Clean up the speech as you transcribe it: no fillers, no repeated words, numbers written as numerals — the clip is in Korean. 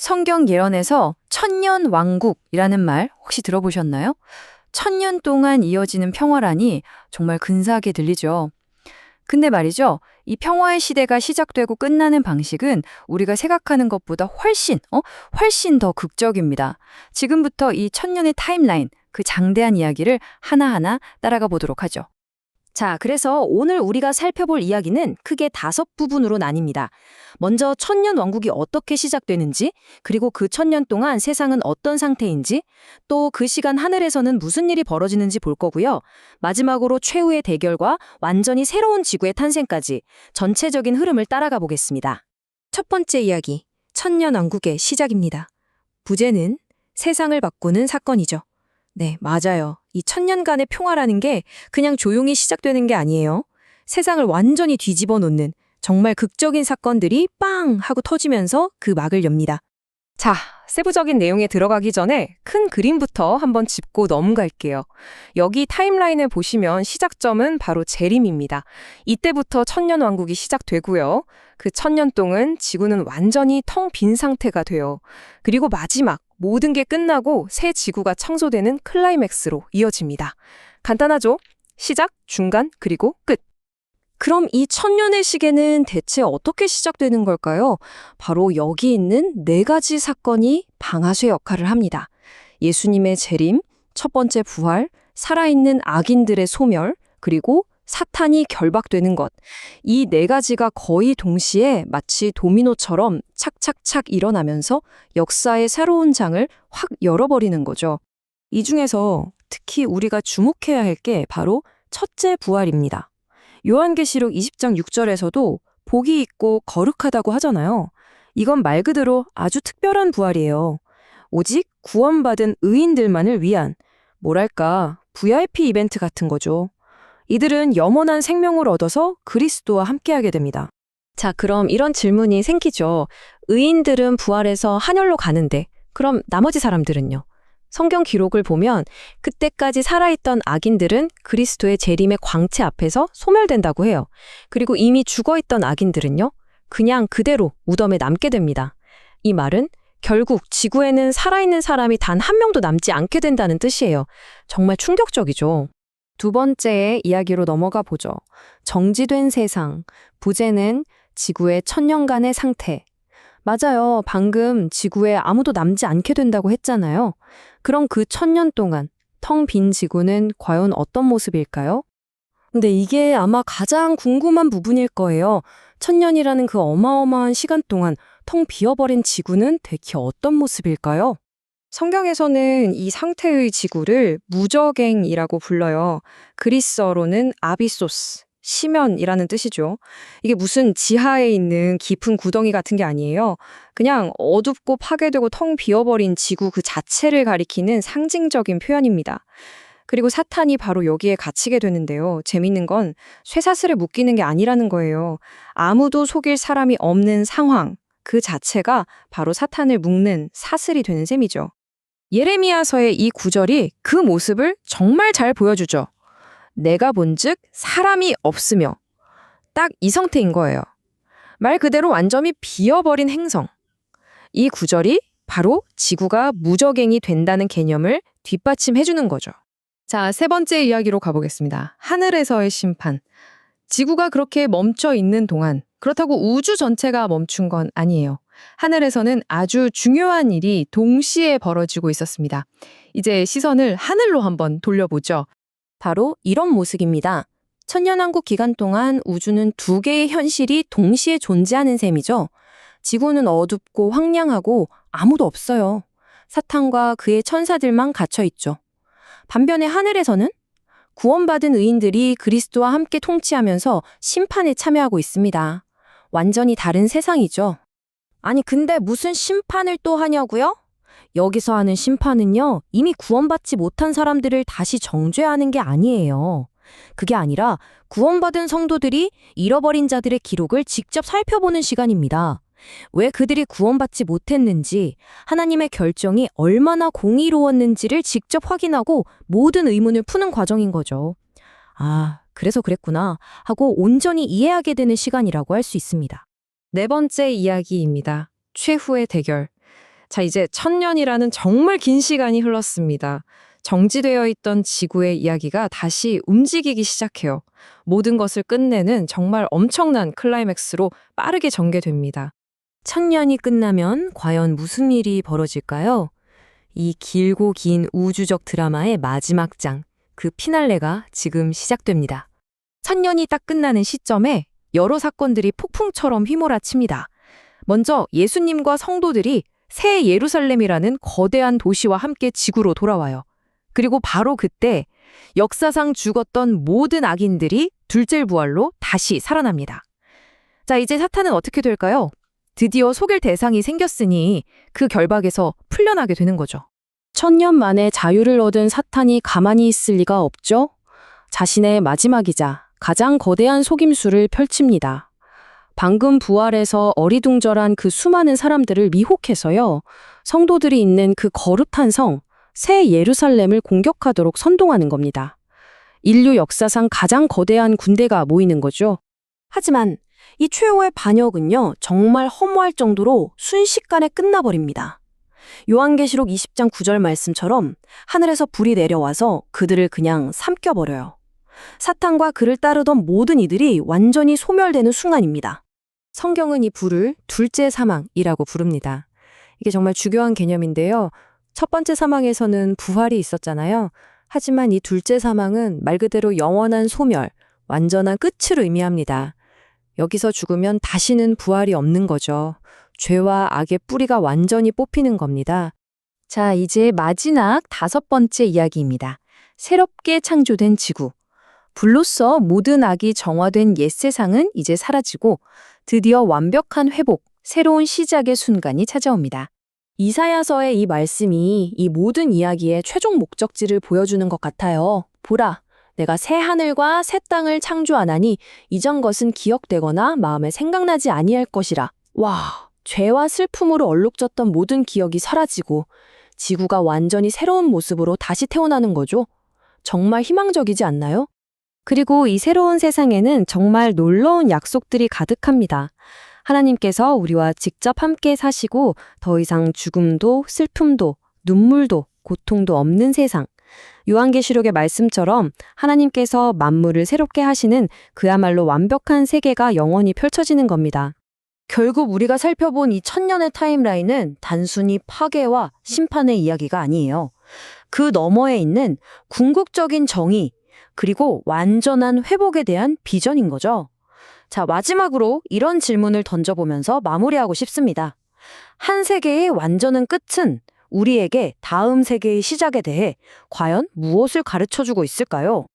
성경 예언에서 천년 왕국이라는 말 혹시 들어보셨나요? 천년 동안 이어지는 평화라니 정말 근사하게 들리죠. 근데 말이죠. 이 평화의 시대가 시작되고 끝나는 방식은 우리가 생각하는 것보다 훨씬 더 극적입니다. 지금부터 이 천년의 타임라인, 그 장대한 이야기를 하나하나 따라가 보도록 하죠. 자, 그래서 오늘 우리가 살펴볼 이야기는 크게 5부분으로 나뉩니다. 먼저 천년 왕국이 어떻게 시작되는지, 그리고 그 천년 동안 세상은 어떤 상태인지, 또 그 시간 하늘에서는 무슨 일이 벌어지는지 볼 거고요. 마지막으로 최후의 대결과 완전히 새로운 지구의 탄생까지 전체적인 흐름을 따라가 보겠습니다. 첫 번째 이야기, 천년 왕국의 시작입니다. 부제는 세상을 바꾸는 사건이죠. 네, 맞아요. 이 천년간의 평화라는 게 그냥 조용히 시작되는 게 아니에요. 세상을 완전히 뒤집어 놓는 정말 극적인 사건들이 빵 하고 터지면서 그 막을 엽니다. 자, 세부적인 내용에 들어가기 전에 큰 그림부터 한번 짚고 넘어갈게요. 여기 타임라인을 보시면 시작점은 바로 재림입니다. 이때부터 천년왕국이 시작되고요. 그 천년 동안 지구는 완전히 텅 빈 상태가 돼요. 그리고 마지막 모든 게 끝나고 새 지구가 창조되는 클라이맥스로 이어집니다. 간단하죠? 시작, 중간, 그리고 끝. 그럼 이 천년의 시계는 대체 어떻게 시작되는 걸까요? 바로 여기 있는 4가지 사건이 방아쇠 역할을 합니다. 예수님의 재림, 첫 번째 부활, 살아있는 악인들의 소멸, 그리고 사탄이 결박되는 것. 이 4가지가 거의 동시에 마치 도미노처럼 착착착 일어나면서 역사의 새로운 장을 확 열어버리는 거죠. 이 중에서 특히 우리가 주목해야 할 게 바로 첫째 부활입니다. 요한계시록 20장 6절에서도 복이 있고 거룩하다고 하잖아요. 이건 말 그대로 아주 특별한 부활이에요. 오직 구원받은 의인들만을 위한, 뭐랄까, VIP 이벤트 같은 거죠. 이들은 영원한 생명을 얻어서 그리스도와 함께하게 됩니다. 자, 그럼 이런 질문이 생기죠. 의인들은 부활해서 하늘로 가는데, 그럼 나머지 사람들은요? 성경 기록을 보면 그때까지 살아있던 악인들은 그리스도의 재림의 광채 앞에서 소멸된다고 해요. 그리고 이미 죽어있던 악인들은요, 그냥 그대로 무덤에 남게 됩니다. 이 말은 결국 지구에는 살아있는 사람이 단 한 명도 남지 않게 된다는 뜻이에요. 정말 충격적이죠. 두 번째의 이야기로 넘어가 보죠. 정지된 세상, 부제는 지구의 천년간의 상태. 맞아요. 방금 지구에 아무도 남지 않게 된다고 했잖아요. 그럼 그 천년 동안 텅 빈 지구는 과연 어떤 모습일까요? 근데 이게 아마 가장 궁금한 부분일 거예요. 천년이라는 그 어마어마한 시간 동안 텅 비어버린 지구는 대체 어떤 모습일까요? 성경에서는 이 상태의 지구를 무저갱이라고 불러요. 그리스어로는 아비소스, 심연이라는 뜻이죠. 이게 무슨 지하에 있는 깊은 구덩이 같은 게 아니에요. 그냥 어둡고 파괴되고 텅 비어버린 지구 그 자체를 가리키는 상징적인 표현입니다. 그리고 사탄이 바로 여기에 갇히게 되는데요. 재밌는 건 쇠사슬에 묶이는 게 아니라는 거예요. 아무도 속일 사람이 없는 상황, 그 자체가 바로 사탄을 묶는 사슬이 되는 셈이죠. 예레미야서의 이 구절이 그 모습을 정말 잘 보여주죠. 내가 본즉 사람이 없으며 딱 이 상태인 거예요. 말 그대로 완전히 비어버린 행성. 이 구절이 바로 지구가 무저갱이 된다는 개념을 뒷받침해주는 거죠. 자, 세 번째 이야기로 가보겠습니다. 하늘에서의 심판. 지구가 그렇게 멈춰 있는 동안 그렇다고 우주 전체가 멈춘 건 아니에요. 하늘에서는 아주 중요한 일이 동시에 벌어지고 있었습니다. 이제 시선을 하늘로 한번 돌려보죠. 바로 이런 모습입니다. 천년왕국 기간 동안 우주는 2개의 현실이 동시에 존재하는 셈이죠. 지구는 어둡고 황량하고 아무도 없어요. 사탄과 그의 천사들만 갇혀 있죠. 반면에 하늘에서는 구원받은 의인들이 그리스도와 함께 통치하면서 심판에 참여하고 있습니다. 완전히 다른 세상이죠. 아니, 근데 무슨 심판을 또 하냐고요? 여기서 하는 심판은요, 이미 구원받지 못한 사람들을 다시 정죄하는 게 아니에요. 그게 아니라 구원받은 성도들이 잃어버린 자들의 기록을 직접 살펴보는 시간입니다. 왜 그들이 구원받지 못했는지, 하나님의 결정이 얼마나 공의로웠는지를 직접 확인하고 모든 의문을 푸는 과정인 거죠. 아, 그래서 그랬구나 하고 온전히 이해하게 되는 시간이라고 할 수 있습니다. 네 번째 이야기입니다. 최후의 대결. 자, 이제 천년이라는 정말 긴 시간이 흘렀습니다. 정지되어 있던 지구의 이야기가 다시 움직이기 시작해요. 모든 것을 끝내는 정말 엄청난 클라이맥스로 빠르게 전개됩니다. 천년이 끝나면 과연 무슨 일이 벌어질까요? 이 길고 긴 우주적 드라마의 마지막 장, 그 피날레가 지금 시작됩니다. 천년이 딱 끝나는 시점에 여러 사건들이 폭풍처럼 휘몰아칩니다. 먼저 예수님과 성도들이 새 예루살렘이라는 거대한 도시와 함께 지구로 돌아와요. 그리고 바로 그때 역사상 죽었던 모든 악인들이 둘째 부활로 다시 살아납니다. 자, 이제 사탄은 어떻게 될까요? 드디어 속일 대상이 생겼으니 그 결박에서 풀려나게 되는 거죠. 천년 만에 자유를 얻은 사탄이 가만히 있을 리가 없죠? 자신의 마지막이자 가장 거대한 속임수를 펼칩니다. 방금 부활해서 어리둥절한 그 수많은 사람들을 미혹해서요. 성도들이 있는 그 거룩한 성, 새 예루살렘을 공격하도록 선동하는 겁니다. 인류 역사상 가장 거대한 군대가 모이는 거죠. 하지만 이 최후의 반역은요, 정말 허무할 정도로 순식간에 끝나버립니다. 요한계시록 20장 9절 말씀처럼 하늘에서 불이 내려와서 그들을 그냥 삼켜버려요. 사탄과 그를 따르던 모든 이들이 완전히 소멸되는 순간입니다. 성경은 이 불을 둘째 사망이라고 부릅니다. 이게 정말 중요한 개념인데요. 첫 번째 사망에서는 부활이 있었잖아요. 하지만 이 둘째 사망은 말 그대로 영원한 소멸, 완전한 끝을 의미합니다. 여기서 죽으면 다시는 부활이 없는 거죠. 죄와 악의 뿌리가 완전히 뽑히는 겁니다. 자, 이제 마지막 5번째 이야기입니다. 새롭게 창조된 지구. 불로써 모든 악이 정화된 옛 세상은 이제 사라지고 드디어 완벽한 회복, 새로운 시작의 순간이 찾아옵니다. 이사야서의 이 말씀이 이 모든 이야기의 최종 목적지를 보여주는 것 같아요. 보라, 내가 새 하늘과 새 땅을 창조하나니 이전 것은 기억되거나 마음에 생각나지 아니할 것이라. 와, 죄와 슬픔으로 얼룩졌던 모든 기억이 사라지고 지구가 완전히 새로운 모습으로 다시 태어나는 거죠. 정말 희망적이지 않나요? 그리고 이 새로운 세상에는 정말 놀라운 약속들이 가득합니다. 하나님께서 우리와 직접 함께 사시고 더 이상 죽음도 슬픔도 눈물도 고통도 없는 세상. 요한계시록의 말씀처럼 하나님께서 만물을 새롭게 하시는 그야말로 완벽한 세계가 영원히 펼쳐지는 겁니다. 결국 우리가 살펴본 이 천년의 타임라인은 단순히 파괴와 심판의 이야기가 아니에요. 그 너머에 있는 궁극적인 정의, 그리고 완전한 회복에 대한 비전인 거죠. 자, 마지막으로 이런 질문을 던져보면서 마무리하고 싶습니다. 한 세계의 완전한 끝은 우리에게 다음 세계의 시작에 대해 과연 무엇을 가르쳐주고 있을까요?